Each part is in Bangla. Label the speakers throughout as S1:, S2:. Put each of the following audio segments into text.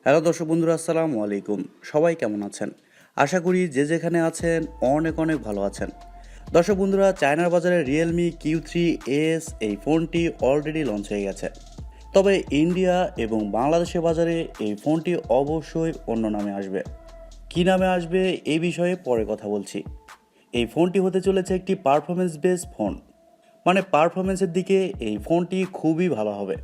S1: হ্যালো দর্শক বন্ধুরা, আসসালামু আলাইকুম। সবাই কেমন আছেন? আশা করি যে যেখানে আছেন অনেক অনেক ভালো আছেন। দর্শক বন্ধুরা, চায়নার বাজারে রিয়েলমি Q3s এই ফোনটি অলরেডি লঞ্চ হয়ে গেছে। তবে ইন্ডিয়া এবং বাংলাদেশের বাজারে এই ফোনটি অবশ্যই অন্য নামে আসবে। কী নামে আসবে এই বিষয়ে পরে কথা বলছি। এই ফোনটি হতে চলেছে একটি পারফরমেন্স বেস ফোন, মানে পারফরমেন্সের দিকে এই ফোনটি খুবই ভালো হবে।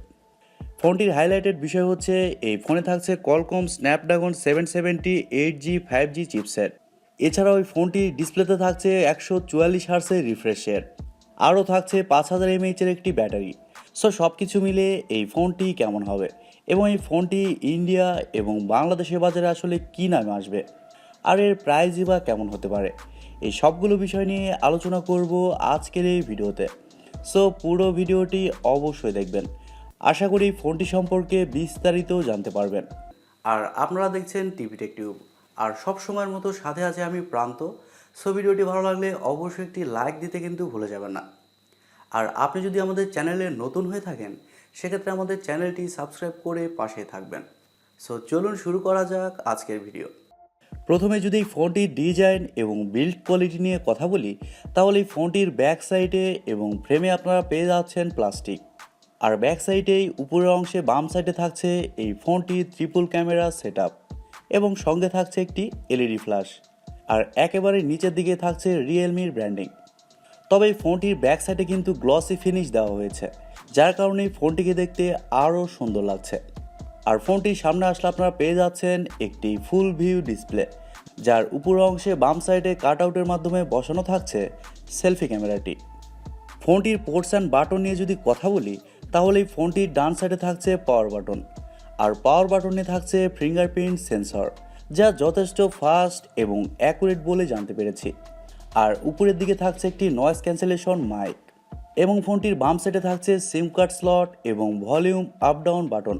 S1: ফোনটির হাইলাইটেড বিষয় হচ্ছে এই ফোনে থাকছে Qualcomm Snapdragon 778G 5G chipset. এছাড়াও এই ফোনটির ডিসপ্লেতে থাকছে 144 হার্সের রিফ্রেশ রেট, আরও থাকছে 5000 mAh-এর একটি ব্যাটারি। সো সব কিছু মিলে এই ফোনটি কেমন হবে এবং এই ফোনটি ইন্ডিয়া এবং বাংলাদেশের বাজারে আসলে কী নামে আসবে, আর এর প্রাইসই বা কেমন হতে পারে, এই সবগুলো বিষয় নিয়ে আলোচনা করব আজকের এই ভিডিওতে। সো পুরো ভিডিওটি অবশ্যই দেখবেন। আশা করি ফোনটি সম্পর্কে বিস্তারিত জানতে পারবেন। আর আপনারা দেখছেন টিভি টেকটিউব, আর সব সময়ের মতো সাথে আছে আমি প্রান্ত। সো ভিডিওটি ভালো লাগলে অবশ্যই একটি লাইক দিতে কিন্তু ভুলে যাবেন না। আর আপনি যদি আমাদের চ্যানেলে নতুন হয়ে থাকেন সেক্ষেত্রে আমাদের চ্যানেলটি সাবস্ক্রাইব করে পাশে থাকবেন। সো চলুন শুরু করা যাক আজকের ভিডিও। প্রথমে যদি এই ফোনটির ডিজাইন এবং বিল্ড কোয়ালিটি নিয়ে কথা বলি, তাহলে এই ফোনটির ব্যাক সাইডে এবং ফ্রেমে আপনারা পেয়ে যাচ্ছেন প্লাস্টিক। আর ব্যাক সাইডেই উপরের অংশে বাম সাইডে থাকছে এই ফোনটির ট্রিপল ক্যামেরা সেটআপ এবং সঙ্গে থাকছে একটি এলইডি ফ্ল্যাশ। আর একেবারে নিচের দিকে থাকছে রিয়েলমির ব্র্যান্ডিং। তবে এই ফোনটির ব্যাক সাইডে কিন্তু গ্লসি ফিনিশ দেওয়া হয়েছে, যার কারণে এই ফোনটিকে দেখতে আরও সুন্দর লাগছে। আর ফোনটির সামনে আসলে আপনারা পেয়ে যাচ্ছেন একটি ফুল ভিউ ডিসপ্লে, যার উপর অংশে বাম সাইডে কাট আউটের মাধ্যমে বসানো থাকছে সেলফি ক্যামেরাটি। ফোনটির পোর্টস অ্যান্ড বাটন নিয়ে যদি কথা বলি, তাহলে এই ফোনটির ডান সাইডে থাকছে পাওয়ার বাটন, আর পাওয়ার বাটনে থাকছে ফিঙ্গারপ্রিন্ট সেন্সর, যা যথেষ্ট ফাস্ট এবং অ্যাকুরেট বলে জানতে পেরেছি। আর উপরের দিকে থাকছে একটি নয়েজ ক্যান্সেলেশন মাইক, এবং ফোনটির বাম সাইডে থাকছে সিম কার্ড স্লট এবং volume up down button.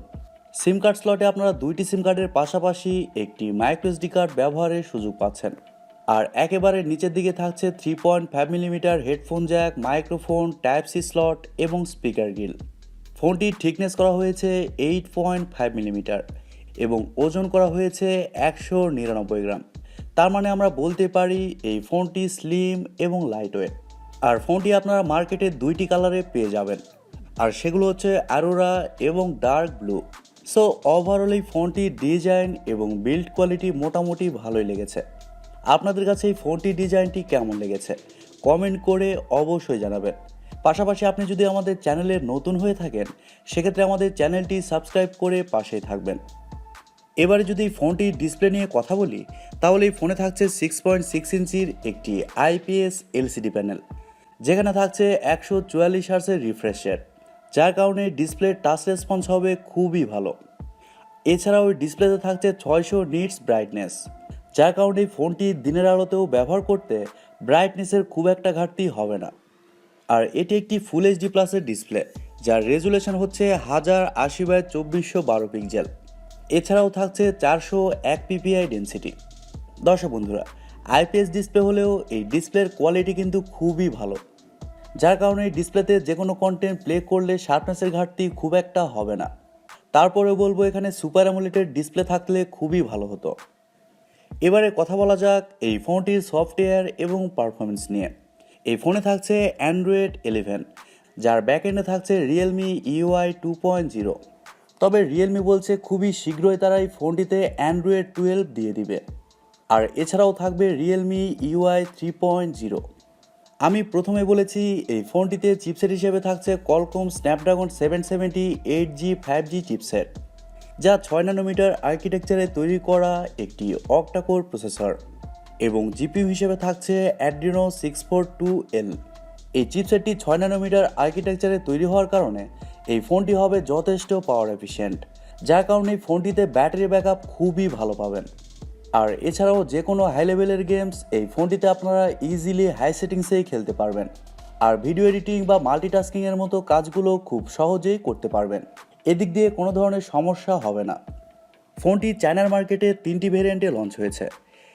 S1: Sim card স্লটে আপনারা দুইটি সিম কার্ডের পাশাপাশি একটি মাইক্রো এসডি কার্ড ব্যবহারের সুযোগ পাচ্ছেন। আর একেবারে নিচের দিকে থাকছে 3.5mm headphone jack, microphone, type C slot এবং স্পিকার গ্রিল। ফোনটির থিকনেস করা হয়েছে 8.5mm এবং ওজন করা হয়েছে 199 গ্রাম। তার মানে আমরা বলতে পারি এই ফোনটি স্লিম এবং লাইটওয়েট। আর ফোনটি আপনারা মার্কেটে দুইটি কালারে পেয়ে যাবেন, আর সেগুলো হচ্ছে অ্যারোরা এবং ডার্ক ব্লু। সো ওভারঅল এই ফোনটির ডিজাইন এবং বিল্ড কোয়ালিটি মোটামুটি ভালোই লেগেছে। আপনাদের কাছে এই ফোনটির ডিজাইনটি কেমন লেগেছে কমেন্ট করে অবশ্যই জানাবেন। পাশাপাশি আপনি যদি আমাদের চ্যানেলে নতুন হয়ে থাকেন সেক্ষেত্রে আমাদের চ্যানেলটি সাবস্ক্রাইব করে পাশেই থাকবেন। এবারে যদি ফোনটির ডিসপ্লে নিয়ে কথা বলি, তাহলে এই ফোনে থাকছে 6.6 ইঞ্চির একটি IPS LCD প্যানেল, যেখানে থাকছে 144 হার্সের রিফ্রেশ রেট, যার কারণে ডিসপ্লের টাচ রেসপন্স হবে খুবই ভালো। এছাড়াও ওই ডিসপ্লেতে থাকছে 600 নিটস ব্রাইটনেস, যার কারণে ফোনটি দিনের আলোতেও ব্যবহার করতে ব্রাইটনেসের খুব একটা ঘাটতি হবে না। আর এটি একটি ফুল এইচডি প্লাসের ডিসপ্লে, যার রেজুলেশন হচ্ছে 1080x2412 পিক্সেল। এছাড়াও থাকছে 401 ppi ডেন্সিটি। দর্শক বন্ধুরা, IPS ডিসপ্লে হলেও এই ডিসপ্লের কোয়ালিটি কিন্তু খুবই ভালো, যার কারণে এই ডিসপ্লেতে যে কোনো কন্টেন্ট প্লে করলে শার্পনেসের ঘাটতি খুব একটা হবে না। তারপরে বলবো এখানে সুপার অ্যামোলেড ডিসপ্লে থাকলে খুবই ভালো হতো। এবারে কথা বলা যাক এই ফোনটির সফটওয়্যার এবং পারফরমেন্স নিয়ে। এই ফোনে থাকছে অ্যান্ড্রয়েড 11, যার ব্যাকএন্ডে থাকছে রিয়েলমি UI 2.0। তবে রিয়েলমি বলছে খুবই শীঘ্রই তারা এই ফোনটিতে অ্যান্ড্রয়েড 12 দিয়ে দিবে। আর এছাড়াও থাকবে রিয়েলমি UI 3.0। আমি প্রথমে বলেছি এই ফোনটিতে চিপসেট হিসেবে থাকছে Qualcomm Snapdragon 778G 5G chipset, যা 6 ন্যানোমিটার আর্কিটেকচারে তৈরি করা একটি Octa-core প্রসেসর, এবং জিপিইউ হিসেবে থাকছে Adreno 642L। এই চিপসেটটি 6 ন্যানোমিটার আর্কিটেকচারে তৈরি হওয়ার কারণে এই ফোনটি হবে যথেষ্ট পাওয়ার এফিশিয়েন্ট, যার কারণে এই ফোনটিতে ব্যাটারি ব্যাকআপ খুবই ভালো পাবেন। আর এছাড়াও যে কোনো হাই লেভেলের গেমস এই ফোনটিতে আপনারা ইজিলি হাই সেটিংসেই খেলতে পারবেন, আর ভিডিও এডিটিং বা মাল্টিটাস্কিংয়ের মতো কাজগুলো খুব সহজেই করতে পারবেন। এদিক দিয়ে কোনো ধরনের সমস্যা হবে না। ফোনটি চায়নার মার্কেটে 3টি ভেরিয়েন্টে লঞ্চ হয়েছে: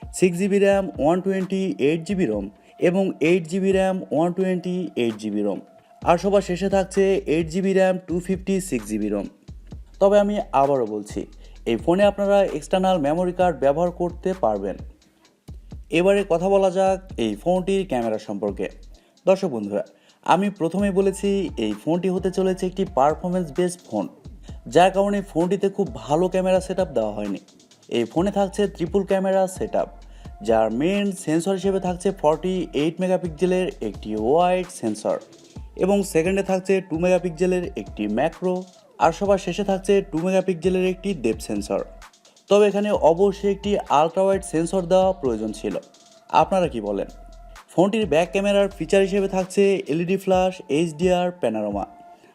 S1: 6GB র্যাম, 128GB রোম এবং 8GB র্যাম, 128GB রোম। আর সবার শেষে থাকছে 8GB র্যাম, 256GB রোম। তবে আমি আবারও বলছি, এই ফোনে আপনারা এক্সটার্নাল মেমোরি কার্ড ব্যবহার করতে পারবেন। এবারে কথা বলা যাক এই ফোনটির ক্যামেরা সম্পর্কে। দর্শক বন্ধুরা, আমি প্রথমেই বলেছি এই ফোনটি হতে চলেছে একটি পারফরমেন্স বেসড ফোন, যার কারণে ফোনটিতে খুব ভালো ক্যামেরা সেটআপ দেওয়া হয়নি। এই ফোনে থাকছে ট্রিপল ক্যামেরা সেটআপ, যার মেন সেন্সর হিসেবে থাকছে 48 মেগাপিক্সেলের একটি ওয়াইড সেন্সর, এবং সেকেন্ডে থাকছে 2 মেগাপিক্সেলের একটি ম্যাক্রো, আর সবার শেষে থাকছে 2 মেগাপিক্সেলের একটি ডেপথ সেন্সর। তবে এখানে অবশ্যই একটি আলট্রা ওয়াইড সেন্সর দেওয়া প্রয়োজন ছিল। আপনারা কি বলেন? ফোনটির ব্যাক ক্যামেরার ফিচার হিসেবে থাকছে এলইডি ফ্ল্যাশ, এইচডিআর, প্যানোরামা।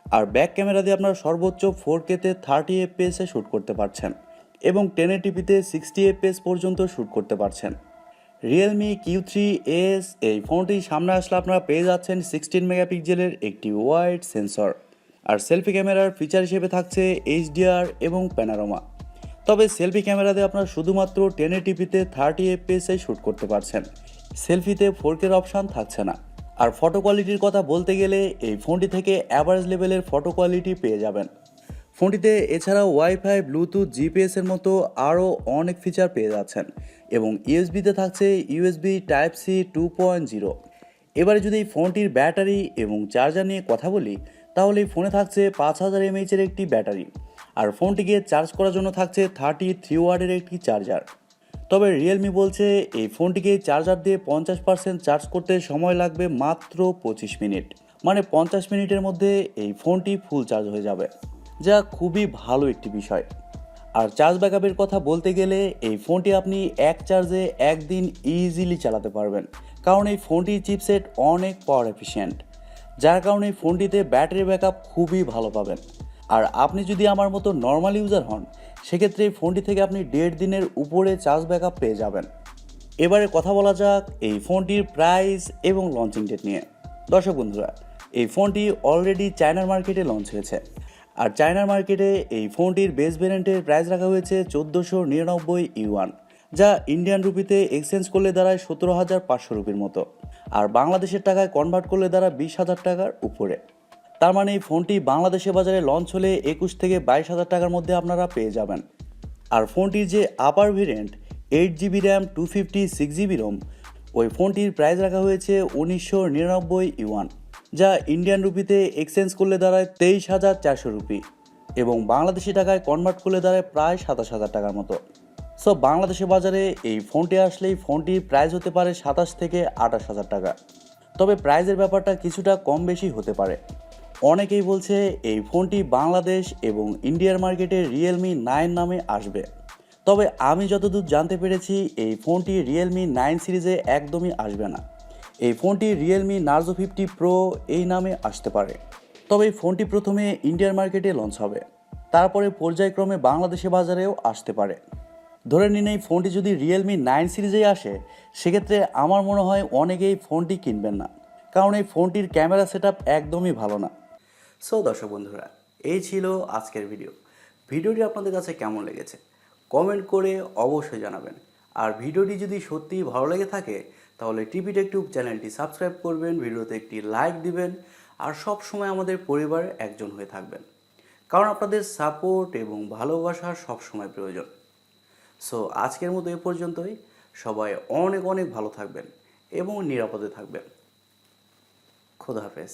S1: আর ব্যাক ক্যামেরা দিয়ে আপনারা সর্বোচ্চ 4K-তে 30 FPS-এ শ্যুট করতে পারছেন এবং 1080p-তে 60 FPS পর্যন্ত শ্যুট করতে পারছেন। Realme Q3s এই ফোনটি সামনে আসলে আপনারা পেয়ে যাচ্ছেন 16 মেগাপিক্সেলের একটি ওয়াইড সেন্সর, আর সেলফি ক্যামেরার ফিচার হিসেবে থাকছে এইচডিআর এবং প্যানোরামা। তবে সেলফি ক্যামেরাতে আপনারা শুধুমাত্র 1080p-তে 30 FPS-এ শ্যুট করতে পারছেন, সেলফিতে 4K-র অপশান থাকছে না। আর ফটো কোয়ালিটির কথা বলতে গেলে এই ফোনটি থেকে অ্যাভারেজ লেভেলের ফটো কোয়ালিটি পেয়ে যাবেন। ফোনটিতে এছাড়াও ওয়াইফাই, ব্লুটুথ, জিপিএসের মতো আরও অনেক ফিচার পেয়ে যাচ্ছেন, এবং ইউএসবিতে থাকছে ইউএসবি টাইপ সি 2.0। এবারে যদি এই ফোনটির ব্যাটারি এবং চার্জার নিয়ে কথা বলি, তাহলে এই ফোনে থাকছে 5000 mAh-এর একটি ব্যাটারি, আর ফোনটিকে চার্জ করার জন্য থাকছে 33 ওয়াটের একটি চার্জার। তবে রিয়েলমি বলছে এই ফোনটিকে চার্জার দিয়ে 50% চার্জ করতে সময় লাগবে মাত্র 25 মিনিট, মানে 50 মিনিটের মধ্যে এই ফোনটি ফুল চার্জ হয়ে যাবে, যা খুবই ভালো একটি বিষয়। আর চার্জ ব্যাকআপের কথা বলতে গেলে এই ফোনটি আপনি এক চার্জে একদিন ইজিলি চালাতে পারবেন, কারণ এই ফোনটির চিপসেট অনেক পাওয়ার এফিশিয়েন্ট, যার কারণে এই ফোনটিতে ব্যাটারি ব্যাকআপ খুবই ভালো পাবেন। আর আপনি যদি আমার মতো নর্মাল ইউজার হন, সেক্ষেত্রে এই ফোনটি থেকে আপনি 1.5 দিনের উপরে চার্জ ব্যাকআপ পেয়ে যাবেন। এবারে কথা বলা যাক এই ফোনটির প্রাইস এবং লঞ্চিং ডেট নিয়ে। দর্শক বন্ধুরা, এই ফোনটি অলরেডি চায়নার মার্কেটে লঞ্চ হয়েছে, আর চায়নার মার্কেটে এই ফোনটির বেস ভ্যারিয়েন্টের প্রাইস রাখা হয়েছে 1499 ইউয়ান, যা ইন্ডিয়ান রুপিতে এক্সচেঞ্জ করলে দাঁড়ায় 17,500 রুপির মতো, আর বাংলাদেশের টাকায় কনভার্ট করলে দাঁড়ায় 20,000 টাকার উপরে। তার মানে এই ফোনটি বাংলাদেশের বাজারে লঞ্চ হলে 21 থেকে 22,000 টাকার মধ্যে আপনারা পেয়ে যাবেন। আর ফোনটির যে আপার variant 8GB RAM, 256GB Rome, ওই ফোনটির প্রাইস রাখা হয়েছে 1999 ইউয়ান, যা ইন্ডিয়ান রুপিতে এক্সচেঞ্জ করলে দাঁড়ায় 23,400 রুপি, এবং বাংলাদেশি টাকায় কনভার্ট করলে দাঁড়ায় প্রায় 27,000 টাকার মতো। সো বাংলাদেশের বাজারে এই ফোনটি আসলেই ফোনটির প্রাইস হতে পারে 27 থেকে 28,000 টাকা। তবে প্রাইসের ব্যাপারটা কিছুটা কম বেশি হতে পারে। অনেকেই বলছে এই ফোনটি বাংলাদেশ এবং ইন্ডিয়ার মার্কেটে রিয়েলমি 9 নামে আসবে। তবে আমি যতদূর জানতে পেরেছি এই ফোনটি রিয়েলমি 9 সিরিজে একদমই আসবে না। এই ফোনটি রিয়েলমি নার্জো 50 প্রো এই নামে আসতে পারে। তবে এই ফোনটি প্রথমে ইন্ডিয়ার মার্কেটে লঞ্চ হবে, তারপরে পর্যায়ক্রমে বাংলাদেশে বাজারেও আসতে পারে। ধরে নিন এই ফোনটি যদি রিয়েলমি 9 সিরিজেই আসে, সেক্ষেত্রে আমার মনে হয় অনেকেই ফোনটি কিনবেন না, কারণ এই ফোনটির ক্যামেরা সেটআপ একদমই ভালো না। সো দর্শক বন্ধুরা, এই ছিল আজকের ভিডিওটি আপনাদের কাছে কেমন লেগেছে কমেন্ট করে অবশ্যই জানাবেন। আর ভিডিওটি যদি সত্যিই ভালো লেগে থাকে, তাহলে TechTube চ্যানেলটি সাবস্ক্রাইব করবেন, ভিডিওতে একটি লাইক দিবেন, আর সব সময় আমাদের পরিবারের একজন হয়ে থাকবেন, কারণ আপনাদের সাপোর্ট এবং ভালোবাসা সব সময় প্রয়োজন। সো আজকের মতো এ পর্যন্তই। সবাই অনেক অনেক ভালো থাকবেন এবং নিরাপদে থাকবেন। খোদা হাফেজ।